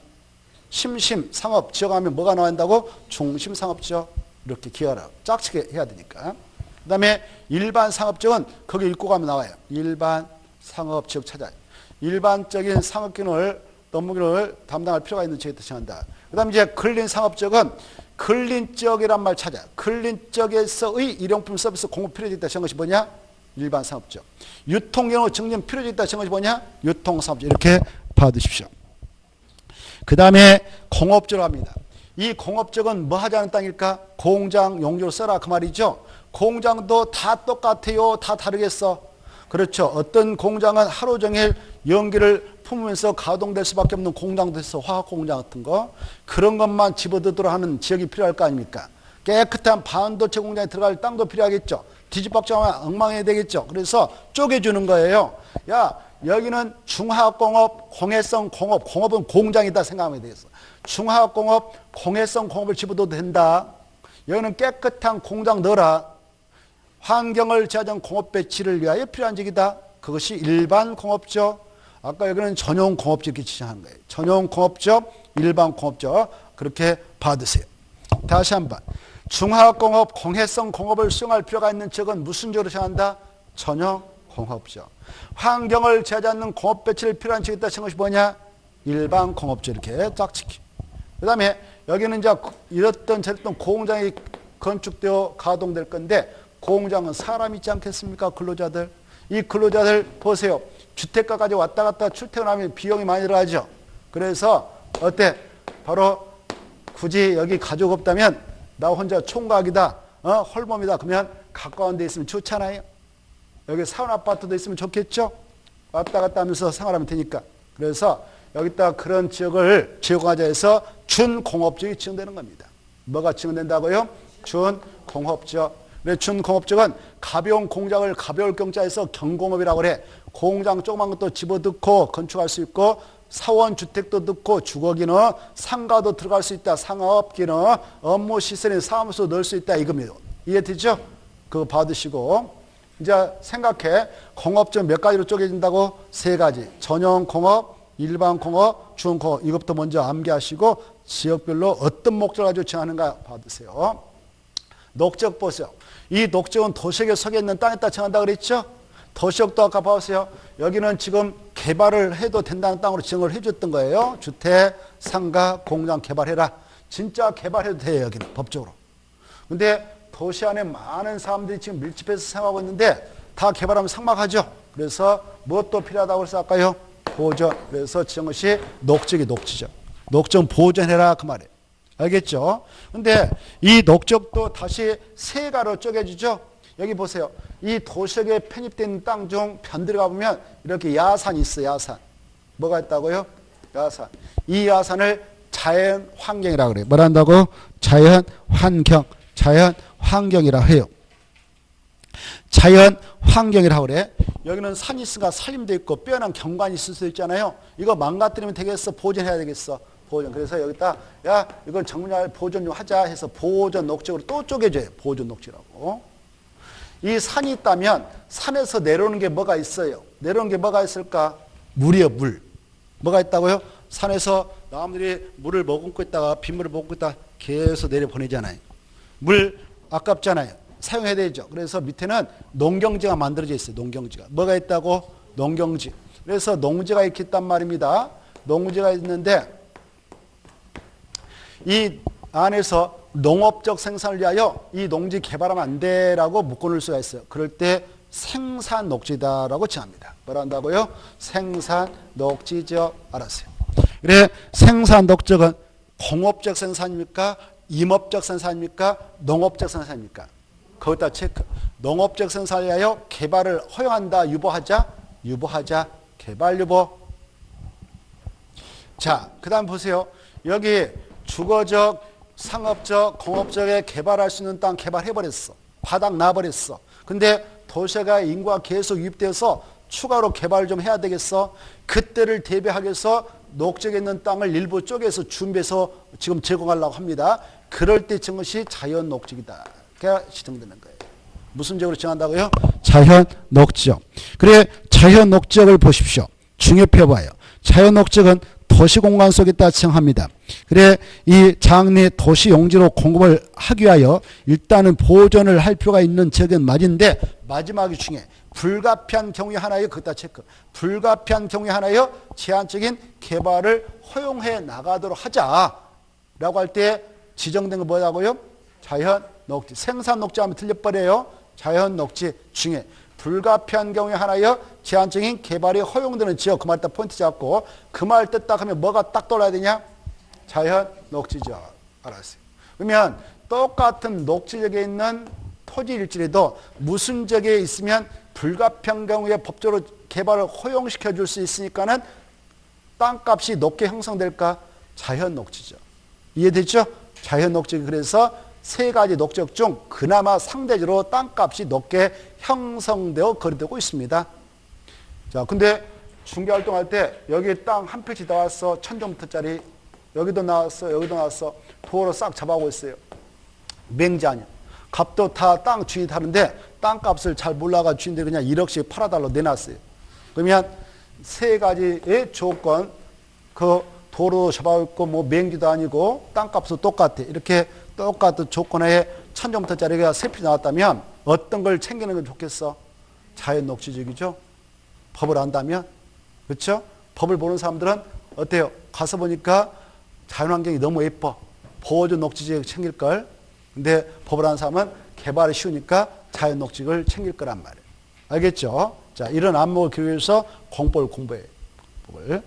심심 상업 지역 하면 뭐가 나와야 한다고? 중심 상업지역. 이렇게 기하라. 짝치게 해야 되니까. 그 다음에 일반 상업지역은 거기 읽고 가면 나와요. 일반 상업지역 찾아요. 일반적인 상업기능을 업무기능을 담당할 필요가 있는 지역에 정한다. 그 다음에 이제 근린 상업지역은 근린 지역이란 말 찾아요. 근린 지역에서의 일용품 서비스 공급 필요에 있다 정한 것이 뭐냐? 일반 상업지역. 유통경로 증진 필요에 있다 정한 것이 뭐냐? 유통상업지역. 이렇게 봐두십시오. 그 다음에 공업지역을 합니다. 이 공업지역은 뭐 하자는 땅일까? 공장 용도로 써라 그 말이죠. 공장도 다 똑같아요? 다 다르겠어? 그렇죠. 어떤 공장은 하루 종일 연기를 품으면서 가동될 수밖에 없는 공장도 있어. 화학공장 같은 거. 그런 것만 집어넣도록 하는 지역이 필요할 거 아닙니까? 깨끗한 반도체 공장에 들어갈 땅도 필요하겠죠. 뒤집박자하면 엉망해야 되겠죠. 그래서 쪼개주는 거예요. 야, 여기는 중화학공업, 공해성 공업, 공업은 공장이다 생각하면 되겠어. 중화학공업, 공해성 공업을 집어넣어도 된다. 여기는 깨끗한 공장 넣어라. 환경을 제하는 공업 배치를 위하여 필요한 지역이다. 그것이 일반 공업적. 아까 여기는 전용 공업적 이렇게 지정하는 거예요. 전용 공업적, 일반 공업적. 그렇게 받으세요. 다시 한번. 중화공업, 공해성 공업을 수용할 필요가 있는 지역은 무슨 지역으로 정한다? 전용 공업적. 환경을 제하지 않는 공업 배치를 필요한 지역이 있다. 것이 뭐냐? 일반 공업적. 이렇게 쫙 지키. 그 다음에 여기는 이제 이랬던 저랬던 공장이 건축되어 가동될 건데, 공장은 사람 있지 않겠습니까? 근로자들. 이 근로자들 보세요. 주택가까지 왔다 갔다 출퇴근하면 비용이 많이 들어가죠. 그래서 어때? 바로 굳이 여기 가족 없다면 나 혼자 총각이다. 홀몸이다. 그러면 가까운 데 있으면 좋잖아요. 여기 사원 아파트도 있으면 좋겠죠. 왔다 갔다 하면서 생활하면 되니까. 그래서 여기다 그런 지역을 지역화자 해서 준공업지역이 지정되는 겁니다. 뭐가 지정된다고요? 준공업지역. 준공업지역은 가벼운 공장을 가벼울 경자에서 경공업이라고 그래. 공장 조그만 것도 집어넣고 건축할 수 있고, 사원주택도 넣고, 주거기는 상가도 들어갈 수 있다. 상업기는 업무시설인 사무소 넣을 수 있다. 이겁니다. 이해되죠? 그거 받으시고. 이제 생각해. 공업지역 몇 가지로 쪼개진다고? 세 가지. 전용공업, 일반공업, 중공업. 이것부터 먼저 암기하시고 지역별로 어떤 목적을 가지고 정하는가 받으세요. 녹적 보세요. 이 녹적은 도시역에 서게 있는 땅에다 정한다 그랬죠? 도시역도 아까 봐보세요. 여기는 지금 개발을 해도 된다는 땅으로 지정을 해줬던 거예요. 주택, 상가, 공장 개발해라. 진짜 개발해도 돼요. 여기는 법적으로. 근데 도시 안에 많은 사람들이 지금 밀집해서 생활하고 있는데 다 개발하면 삭막하죠. 그래서 무엇도 필요하다고 해서 아까요? 보존. 그래서 지정한 것이 녹적이 녹지죠. 녹적 보존해라 그 말이에요. 알겠죠? 근데 이 녹적도 다시 세 가로 쪼개지죠? 여기 보세요. 이 도시역에 편입된 땅 중 편들어 가보면 이렇게 야산이 있어요. 야산. 뭐가 있다고요? 야산. 이 야산을 자연환경이라고 그래요. 뭐라 한다고? 자연환경. 자연환경이라고 해요. 자연환경이라고 그래. 여기는 산이 있으니까 산림도 있고 빼어난 경관이 있을 수 있잖아요. 이거 망가뜨리면 되겠어? 보존해야 되겠어? 보존. 그래서 여기다 야 이건 정문할 보존 좀 하자 해서 보존 녹지역으로 또 쪼개줘요. 보존 녹지라고. 이 산이 있다면 산에서 내려오는 게 뭐가 있어요? 내려오는 게 뭐가 있을까? 물이요. 물. 뭐가 있다고요? 산에서 나무들이 물을 머금고 있다가 빗물을 머금고 있다가 계속 내려보내잖아요. 물 아깝잖아요. 사용해야 되죠. 그래서 밑에는 농경지가 만들어져 있어요. 농경지가. 뭐가 있다고? 농경지. 그래서 농지가 이렇게 있단 말입니다. 농지가 있는데 이 안에서 농업적 생산을 위하여 이 농지 개발하면 안 돼라고 묶어놓을 수가 있어요. 그럴 때 생산 녹지다라고 정합니다. 뭐라 한다고요? 생산 녹지적. 알았어요. 그래 생산 녹지역은 공업적 생산입니까? 임업적 생산입니까? 농업적 생산입니까? 거기다 체크. 농업적 생산을 위하여 개발을 허용한다. 유보하자. 유보하자. 개발 유보. 자, 그 다음 보세요. 여기 주거적, 상업적, 공업적에 개발할 수 있는 땅 개발해버렸어. 바닥 놔버렸어. 근데 도시가 인구가 계속 유입돼서 추가로 개발을 좀 해야 되겠어. 그때를 대비하기 위해서 녹지에 있는 땅을 일부 쪼개서 준비해서 지금 제공하려고 합니다. 그럴 때 지은 것이 자연 녹지이다. 그게 지정되는 거예요. 무슨 지역으로 정한다고요? 자연 녹지역. 그래, 자연 녹지역을 보십시오. 중요표 봐요. 자연 녹지역은 도시 공간 속에 있다 지정합니다. 그래, 이 장내 도시 용지로 공급을 하기 위하여 일단은 보존을 할 필요가 있는 지역은 말인데, 마지막이 중요해. 불가피한 경우에 하나여, 거기다 체크. 불가피한 경우에 하나여 제한적인 개발을 허용해 나가도록 하자라고 할 때 지정된 거 뭐라고요? 자연 녹지. 생산 녹지 하면 틀려버려요. 자연 녹지 중에 불가피한 경우에 하나여 제한적인 개발이 허용되는 지역. 그 말 딱 포인트 잡고, 그 말 뜻 딱 하면 뭐가 딱 떠올라야 되냐? 자연 녹지죠. 알았어요. 그러면 똑같은 녹지역에 있는 토지일지라도 무슨 지역에 있으면 불가피한 경우에 법적으로 개발을 허용시켜 줄 수 있으니까는 땅값이 높게 형성될까? 자연 녹지죠. 이해됐죠? 자연 녹지. 그래서 세 가지 녹지역 중 그나마 상대적으로 땅값이 높게 형성되어 거래되고 있습니다. 자, 근데 중개활동할 때 여기 땅 한 필지 나왔어. 1000제곱미터짜리. 여기도 나왔어. 여기도 나왔어. 도로 싹 잡아오고 있어요. 맹지 아니야. 값도 다 땅 주인이 다른데 땅값을 잘 몰라가 주인들이 그냥 1억씩 팔아달라고 내놨어요. 그러면 세 가지의 조건, 그 도로 잡아있고 뭐 맹지도 아니고 땅값도 똑같아. 이렇게 똑같은 조건에 1000제곱미터짜리가 세 필이 나왔다면 어떤 걸 챙기는 게 좋겠어? 자연 녹지적이죠. 법을 안다면. 그렇죠? 법을 보는 사람들은 어때요? 가서 보니까 자연환경이 너무 예뻐. 보호전 녹지지역 챙길걸. 근데 법을 아는 사람은 개발이 쉬우니까 자연 녹지를 챙길 거란 말이에요. 알겠죠? 자, 이런 안목을 기르기 위해서 공법을 공부해요. 법을.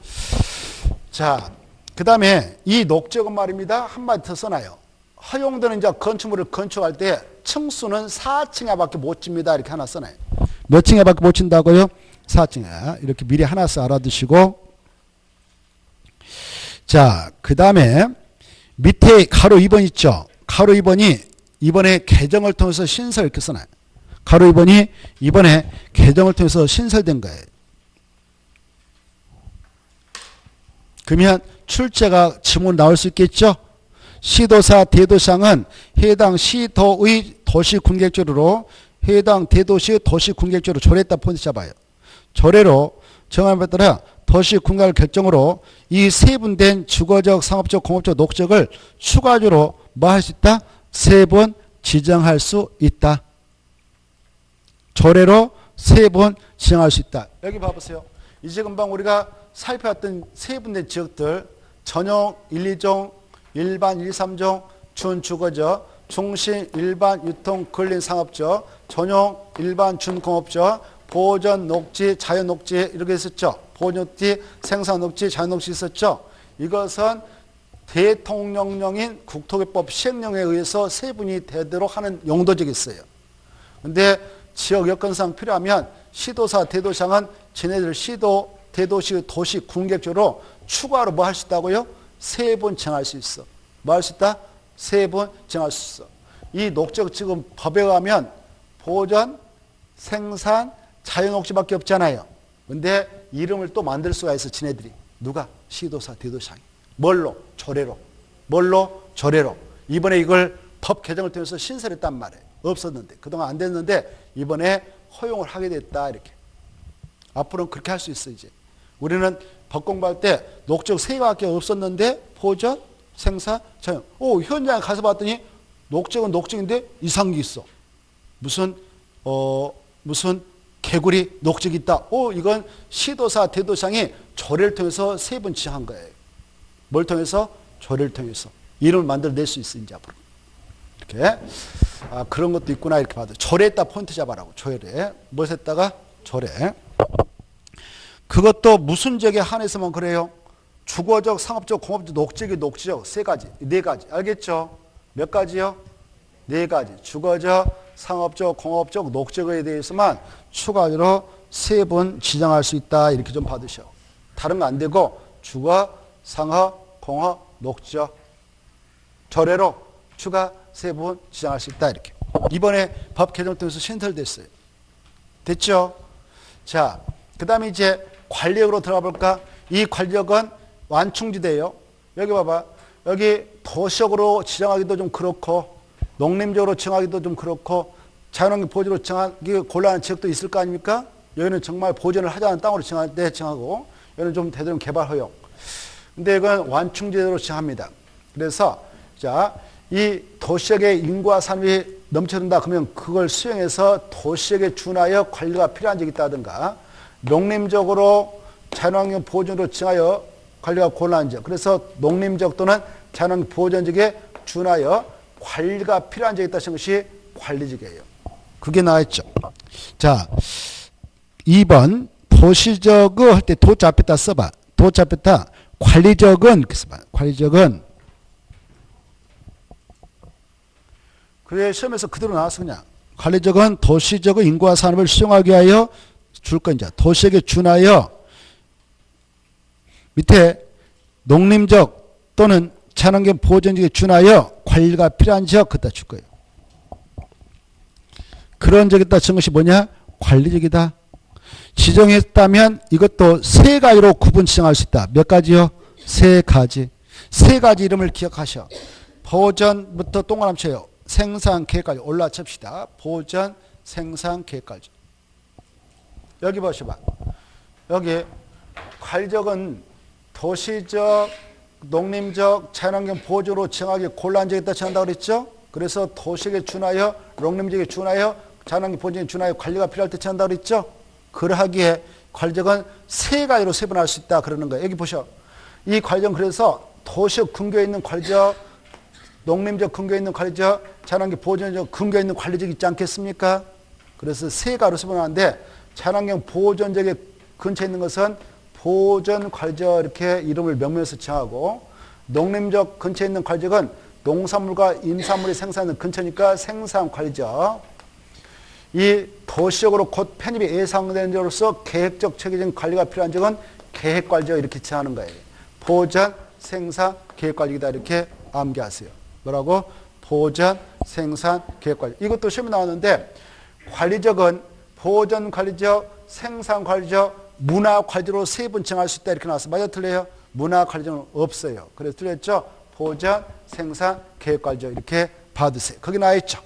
자, 그 다음에 이 녹지역은 말입니다. 한마디 더 써놔요. 허용되는 이제 건축물을 건축할 때 층수는 4층에밖에 못 집니다. 이렇게 하나 써놔요. 몇 층에밖에 못 친다고요? 4층에. 이렇게 미리 하나씩 알아두시고. 자, 그 다음에 밑에 가로 2번 있죠? 가로 2번이 이번에 개정을 통해서 신설 이렇게 써놔요. 가로 2번이 이번에 개정을 통해서 신설된 거예요. 그러면 출제가 지문 나올 수 있겠죠? 시도사 대도시장은 해당 시도의 도시군객조로 해당 대도시의 도시군객조로 조례했다 포인트 잡아요. 조례로 정함에 따라 도시군객 결정으로 이 세분된 주거적, 상업적, 공업적, 녹지역을 추가적으로 뭐 할 수 있다? 세 번 지정할 수 있다. 조례로 세 번 지정할 수 있다. 여기 봐보세요. 이제 금방 우리가 살펴봤던 세 분의 지역들, 전용 1, 2종, 일반 1, 3종, 준주거적, 중심 일반 유통 근린 상업적, 전용 일반 준공업적, 보전 녹지, 자연 녹지 이렇게 있었죠. 보전 녹지, 생산 녹지, 자연 녹지 있었죠. 이것은 대통령령인 국토개법 시행령에 의해서 세분이 되도록 하는 용도적이 있어요. 근데 지역 여건상 필요하면 시도사, 대도시장은 지네들 시도, 대도시, 도시, 군객조로 추가로 뭐 할 수 있다고요? 세 번 정할 수 있어. 뭐 할 수 있다? 세 번 정할 수 있어. 이 녹지역 지금 법에 의하면 보전, 생산, 자연녹지밖에 없잖아요. 근데 이름을 또 만들 수가 있어, 지네들이. 누가? 시도사, 대도시장이. 뭘로? 조례로. 뭘로? 조례로. 이번에 이걸 법 개정을 통해서 신설했단 말이에요. 없었는데. 그동안 안 됐는데 이번에 허용을 하게 됐다. 이렇게. 앞으로는 그렇게 할 수 있어, 이제. 우리는 법 공부할 때 녹지역 세 개밖에 없었는데 보전, 생산, 자연. 현장에 가서 봤더니 녹지역은 녹지역인데 이상한 게 있어. 무슨 개구리 녹지역이 있다. 이건 시도사, 대도시장이 조례를 통해서 세 번 지정한 거예요. 뭘 통해서? 조례를 통해서. 이름을 만들어낼 수 있어, 이제 앞으로. 이렇게. 그런 것도 있구나, 이렇게 봐도. 조례에다 포인트 잡아라고, 조례. 무엇에다가? 조례. 그것도 무슨 지역에 한해서만 그래요? 주거적, 상업적, 공업적, 녹지적, 녹지적 세 가지, 네 가지. 알겠죠? 몇 가지요? 네 가지. 주거적, 상업적, 공업적, 녹적에 대해서만 추가로 세 분 지정할 수 있다. 이렇게 좀 받으셔. 다른 거 안 되고 주거, 상업, 공업, 녹적. 조례로 추가 세 분 지정할 수 있다. 이렇게. 이번에 법 개정 통해서 신설됐어요. 됐죠? 자, 그 다음에 이제 관리역으로 들어가 볼까? 이 관리역은 완충지대예요. 여기 봐봐. 여기 도시역으로 지정하기도 좀 그렇고 농림적으로 지정하기도 좀 그렇고 자연환경 보존으로 지정하기 곤란한 지역도 있을 거 아닙니까? 여기는 정말 보존을 하지 않은 땅으로 지정할 때 지정하고 여기는 좀 대대로 개발 허용. 근데 이건 완충지대로 지정합니다. 그래서 자, 이 도시역의 인구와 산업이 넘쳐든다 그러면 그걸 수용해서 도시역에 준하여 관리가 필요한 적이 있다든가 농림적으로 자연환경 보존으로 지정하여 관리가 곤란한 적. 그래서 농림적 또는 자연환경 보존적에 준하여 관리가 필요한 적이 있다는 것이 관리적이에요. 그게 나와있죠. 자, 2번 도시적을 할 때 도자 앞에다 써봐. 도자 앞에다 관리적은 이렇게 써봐. 관리적은 그래 시험에서 그대로 나왔어 그냥. 관리적은 도시적의 인구와 산업을 수용하기 위하여 줄 건자. 도시역에 준하여 밑에 농림적 또는 자연환경 보존적에 준하여 관리가 필요한 지역 그따 줄 거예요. 그런 적이다 준 것이 뭐냐? 관리적이다. 지정했다면 이것도 세 가지로 구분 지정할 수 있다. 몇 가지요? 세 가지. 세 가지 이름을 기억하셔. 보존부터 동그라미 쳐요. 생산 계획까지 올라칩시다. 보존, 생산 계획까지. 여기 보셔봐. 여기 관리적은 도시적, 농림적, 자연환경 보존으로 지정하기 곤란적이 있다 지정한다고 그랬죠? 그래서 도시에 준하여, 농림적에 준하여, 자연환경 보존에 준하여 관리가 필요할 때 지정한다고 그랬죠? 그러하기에 관리적은 세 가지로 세분할 수 있다 그러는 거예요. 여기 보셔. 이 관리적은 그래서 도시적 근교에 있는 관리적, 농림적 근교에 있는 관리적, 자연환경 보존적 근교에 있는 관리적 있지 않겠습니까? 그래서 세 가지로 세분하는데 자연환경 보존적에 근처에 있는 것은 보존 관리적 이렇게 이름을 명명해서 정하고 농림적 근처에 있는 관리적은 농산물과 임산물이 생산하는 근처니까 생산 관리적. 이 도시적으로 곧 편입이 예상되는 적으로서 계획적 체계적인 관리가 필요한 적은 계획 관리적 이렇게 정하는 거예요. 보존, 생산, 계획 관리이다 이렇게 암기하세요. 뭐라고? 보존, 생산, 계획 관리. 이것도 시험에 나왔는데 관리적은 보존 관리적, 생산 관리적, 문화 관리적으로 세 분 정할 수 있다 이렇게 나왔어요. 맞아 틀려요? 문화 관리적은 없어요. 그래서 틀렸죠? 보존, 생산, 계획 관리적 이렇게 받으세요. 거기 나와 있죠.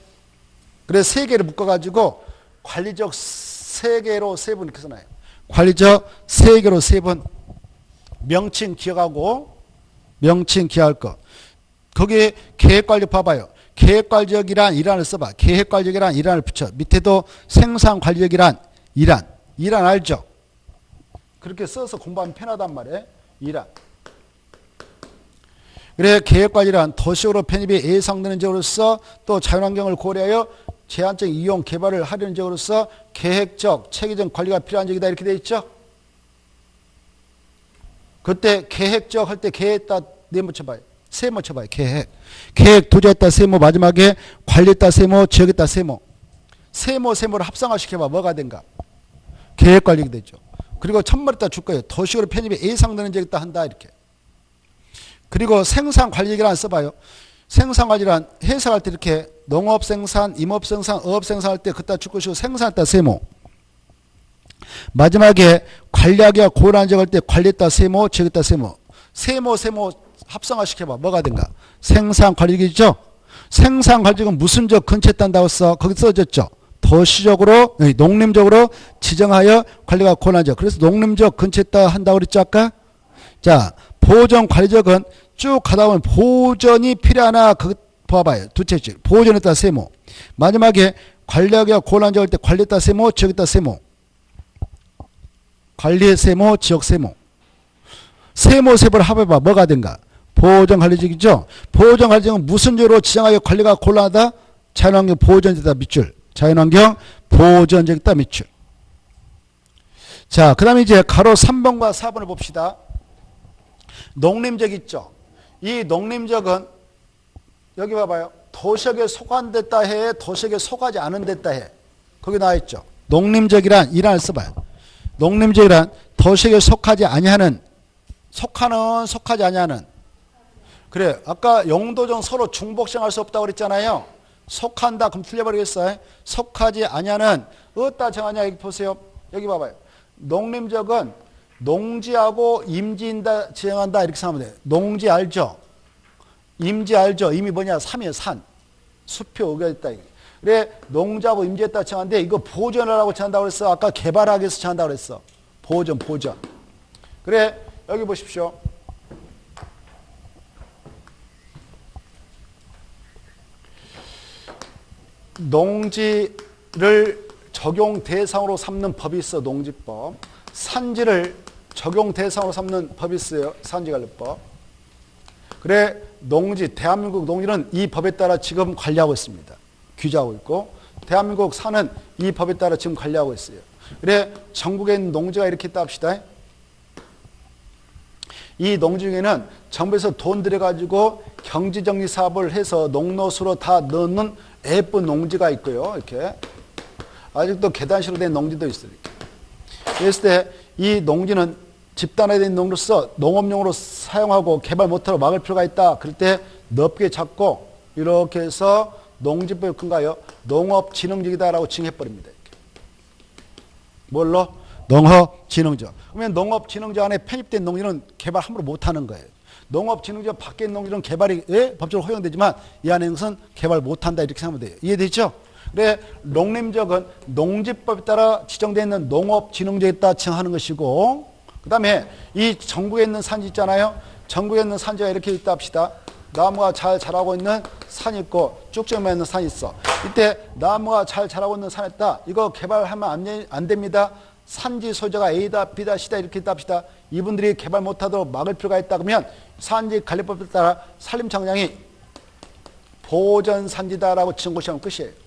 그래서 세 개를 묶어가지고 관리적 세 개로 세 분 이렇게 써놔요. 관리적 세 개로 세 분. 명칭 기억하고 명칭 기억할 거. 거기에 계획관리 봐봐요. 계획관리적이란 이란을 써봐. 계획관리적이란 이란을 붙여. 밑에도 생산관리적이란 이란. 이란 알죠? 그렇게 써서 공부하면 편하단 말이에요. 이란. 그래 계획관리란 도시적으로 편입이 예상되는 적으로서 또 자연환경을 고려하여 제한적 이용 개발을 하려는 적으로서 계획적 체계적 관리가 필요한 적이다 이렇게 되어 있죠. 그때 계획적 할 때 계획에다 네 붙여봐요. 세모 쳐봐요. 계획. 계획 도지했다 세모 마지막에 관리했다 세모 지역했다 세모. 세모를 합성화시켜봐. 뭐가 된가? 계획관리가 되죠. 그리고 첫머리다 줄 거예요. 도시적으로 편입이 예상되는 적이다 한다 이렇게. 그리고 생산관리기란 써봐요. 생산관리란 해석할 때 이렇게 농업생산, 임업생산, 어업생산할 때 그따 줄 것이고 생산했다 세모. 마지막에 관리하기가 고난한 적할 때 관리했다 세모, 지역했다 세모. 세모 합성화시켜봐. 뭐가 된가? 생산관리기죠. 생산관리기는 무슨 적 근처에 딴다고 써? 거기 써졌죠. 도시적으로, 농림적으로 지정하여 관리가 고난한 적. 그래서 농림적 근처에 있다 한다고 그랬죠 아까? 자, 보존관리적은 쭉 가다 보면 보존이 필요하나 그거 봐봐요. 두째 줄 보존했다 세모. 마지막에 관리하기가 곤란한 적할 때 관리했다 세모, 지역했다 세모. 관리의 세모, 지역 세모. 세모를 합해봐. 뭐가 된가? 보존관리적이죠. 보존관리적은 무슨 죄로 지정하여 관리가 곤란하다? 자연환경 보존적이다 밑줄. 자연환경 보존적이다 밑줄. 자, 그 다음에 이제 가로 3번과 4번을 봅시다. 농림적 있죠. 이 농림적은 여기 봐봐요. 도식에 속한댔다 해, 도식에 속하지 않은댔다 해. 거기 나와 있죠. 농림적이란 이란을 써봐요. 농림적이란 도식에 속하지 아니하는, 속하는, 속하지 아니하는. 그래, 아까 용도정 서로 중복시행할 수 없다고 그랬잖아요. 속한다 그럼 틀려버리겠어요. 속하지 아니하는 어디다 정하냐. 여기 보세요. 여기 봐봐요. 농림적은 농지하고 임지인다 지정한다 이렇게 생각하면 돼요. 농지 알죠? 임지 알죠? 임이 뭐냐? 산이에요. 산. 숲이 오겨있다. 그래 농지하고 임지에다 정하는데 이거 보존하라고 정한다고 그랬어. 아까 개발하기 위해서 정한다고 그랬어. 보존. 그래 여기 보십시오. 농지를 적용 대상으로 삼는 법이 있어. 농지법. 산지를 적용 대상으로 삼는 법이 있어요. 산지관리법. 그래 농지, 대한민국 농지는 이 법에 따라 지금 관리하고 있습니다. 규제하고 있고 대한민국 산은 이 법에 따라 지금 관리하고 있어요. 그래 전국에 있는 농지가 이렇게 있다 합시다. 이 농지 중에는 정부에서 돈 들여가지고 경지정리 사업을 해서 농로수로 다 넣는 예쁜 농지가 있고요. 이렇게 아직도 계단식으로 된 농지도 있어요. 그랬을 때 이 농지는 집단화된 농지로서 농업용으로 사용하고 개발 못하도록 막을 필요가 있다. 그럴 때 넓게 잡고 이렇게 해서 농지법에 근거하여 농업진흥지이다라고 칭해버립니다. 이렇게. 뭘로? 농업진흥지. 그러면 농업진흥지 안에 편입된 농지는 개발 함부로 못하는 거예요. 농업진흥지 밖에 있는 농지는 개발이 법적으로 허용되지만 이 안에 있는 것은 개발 못한다 이렇게 생각하면 돼요. 이해되죠? 그래 농림적은 농지법에 따라 지정되어 있는 농업진흥지에 따라 칭하는 것이고 그 다음에 이 전국에 있는 산지 있잖아요. 전국에 있는 산지가 이렇게 있다 합시다. 나무가 잘 자라고 있는 산이 있고 쭉쭉만 있는 산이 있어. 이때 나무가 잘 자라고 있는 산에다 이거 개발하면 안 됩니다. 산지 소재가 A다 B다 C다 이렇게 있다 합시다. 이분들이 개발 못하도록 막을 필요가 있다 그러면 산지관리법에 따라 산림청장이 보전산지다라고 지정고시하면 끝이에요.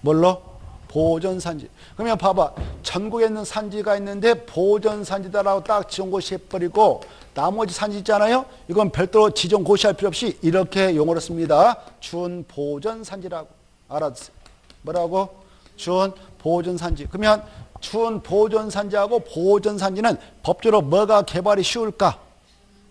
뭘로? 보전산지. 그러면 봐봐. 전국에 있는 산지가 있는데 보전산지다라고 딱 지정고시 해버리고 나머지 산지 있잖아요. 이건 별도로 지정고시할 필요 없이 이렇게 용어를 씁니다. 준보전산지라고. 알아두세요. 뭐라고? 준보전산지. 그러면 준보전산지하고 보전산지는 법적으로 뭐가 개발이 쉬울까?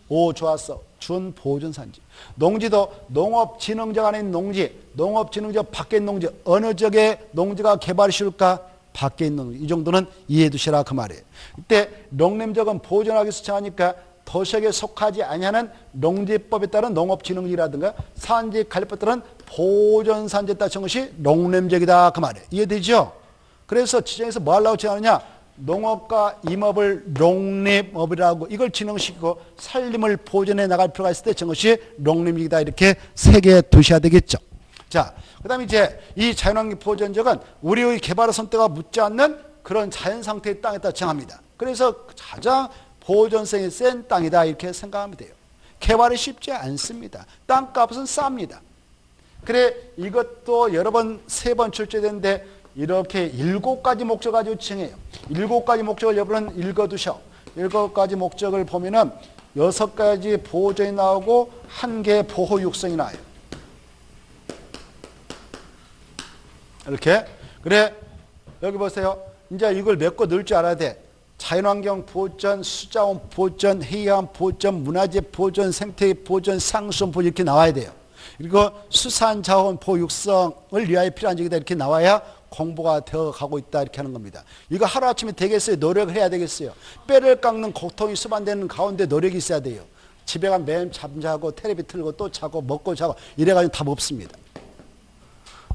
오, 좋았어. 준보전산지. 농지도 농업진흥적 안에 있는 농지, 농업진흥적 밖에 있는 농지, 어느 지역에 농지가 개발이 쉬울까? 밖에 있는 농지. 이 정도는 이해해 두시라 그 말이에요. 이때 농림적은 보존하기 위해서 정하니까 도시에 속하지 아니하는 농지법에 따른 농업진흥지라든가 산지관리법에 따른 보존산지에 따른 것이 농림적이다 그 말이에요. 이해되죠? 그래서 지정에서 뭐 하려고 정하느냐? 농업과 임업을 농림업이라고 이걸 진흥시키고 살림을 보존해 나갈 필요가 있을 때 저것이 농림이다 이렇게 새겨 두셔야 되겠죠. 자, 그 다음에 이제 이 자연환경 보존적은 우리의 개발의 선택과 묻지 않는 그런 자연 상태의 땅에다 정합니다. 그래서 가장 보존성이 센 땅이다 이렇게 생각하면 돼요. 개발이 쉽지 않습니다. 땅값은 쌉니다. 그래 이것도 여러 번, 3번 출제되는데 이렇게 7가지 목적 가지고 칭해요. 7가지 목적을 여러분은 읽어두셔. 7가지 목적을 보면은 6가지 보존이 나오고 1개 보호 육성이 나와요. 이렇게. 그래 여기 보세요. 이제 이걸 몇 거 넣을 줄 알아야 돼. 자연환경 보존, 수자원 보존, 해양 보존, 문화재 보존, 생태 보존, 상수원 보존 이렇게 나와야 돼요. 그리고 수산자원 보호 육성을 위하여 필요한 적이다 이렇게 나와야 공부가 되어 가고 있다 이렇게 하는 겁니다. 이거 하루아침에 되겠어요? 노력을 해야 되겠어요? 뼈를 깎는 고통이 수반되는 가운데 노력이 있어야 돼요. 집에 가면 매일 잠자고 텔레비 틀고 또 자고 먹고 자고 이래가지고 답 없습니다.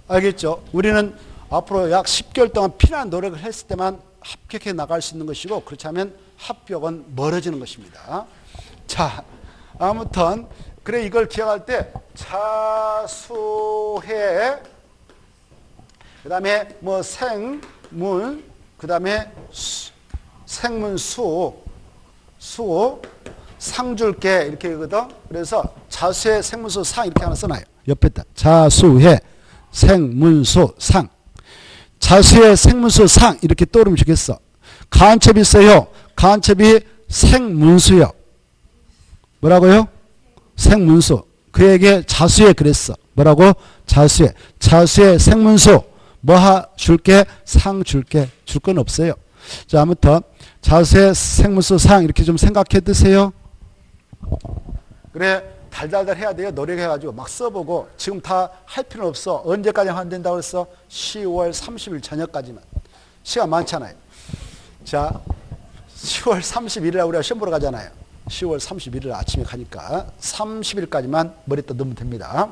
알겠죠? 우리는 앞으로 약 10개월 동안 필요한 노력을 했을 때만 합격해 나갈 수 있는 것이고 그렇지 않으면 합격은 멀어지는 것입니다. 자, 아무튼 그래 이걸 기억할 때 자수해 그 다음에 뭐 생문 그 다음에 생문수 수 상줄게 이렇게 하거든. 그래서 자수해 생문수 상 이렇게 하나 써놔요. 옆에다 자수해 생문수 상 자수해 생문수 상 이렇게 떠오르면 좋겠어. 간첩이 있어요. 간첩이 생문수요. 뭐라고요? 생문수. 그에게 자수해 그랬어. 뭐라고? 자수해. 자수해 생문수. 뭐 줄게? 상 줄게. 줄 건 없어요. 자, 아무튼 자수해 생문수 상 이렇게 좀 생각해 두세요. 그래, 달달달 해야 돼요. 노력해가지고 막 써보고 지금 다 할 필요는 없어. 언제까지 하면 된다고 그랬어? 10월 30일 저녁까지만. 시간 많잖아요. 자, 10월 31일에 우리가 시험 보러 가잖아요. 10월 31일 아침에 가니까 30일까지만 머리떠 넣으면 됩니다.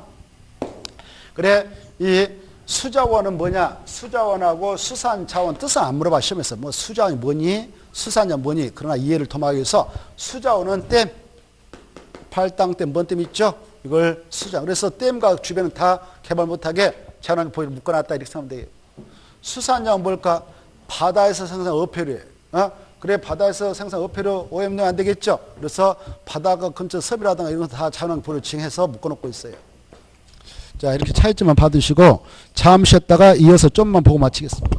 그래, 이 수자원은 뭐냐? 수자원하고 수산자원 뜻은 안 물어봐 시험에서. 뭐 수자원이 뭐니? 수산자원 뭐니? 그러나 이해를 도모하기 위해서 수자원은 댐, 팔당댐, 뭔댐 있죠? 이걸 수자원. 그래서 댐과 주변은 다 개발 못하게 자연환경 보호를 묶어놨다 이렇게 생각하면 돼요. 수산자원 뭘까? 바다에서 생산 어패류예요. 그래, 바다에서 생산 어패류 오염되면 안 되겠죠? 그래서 바다가 근처 섭이라든가 이런 거 다 자연환경 보호를 징해서 묶어놓고 있어요. 자, 이렇게 차이점만 받으시고 잠시 쉬었다가 이어서 좀만 보고 마치겠습니다.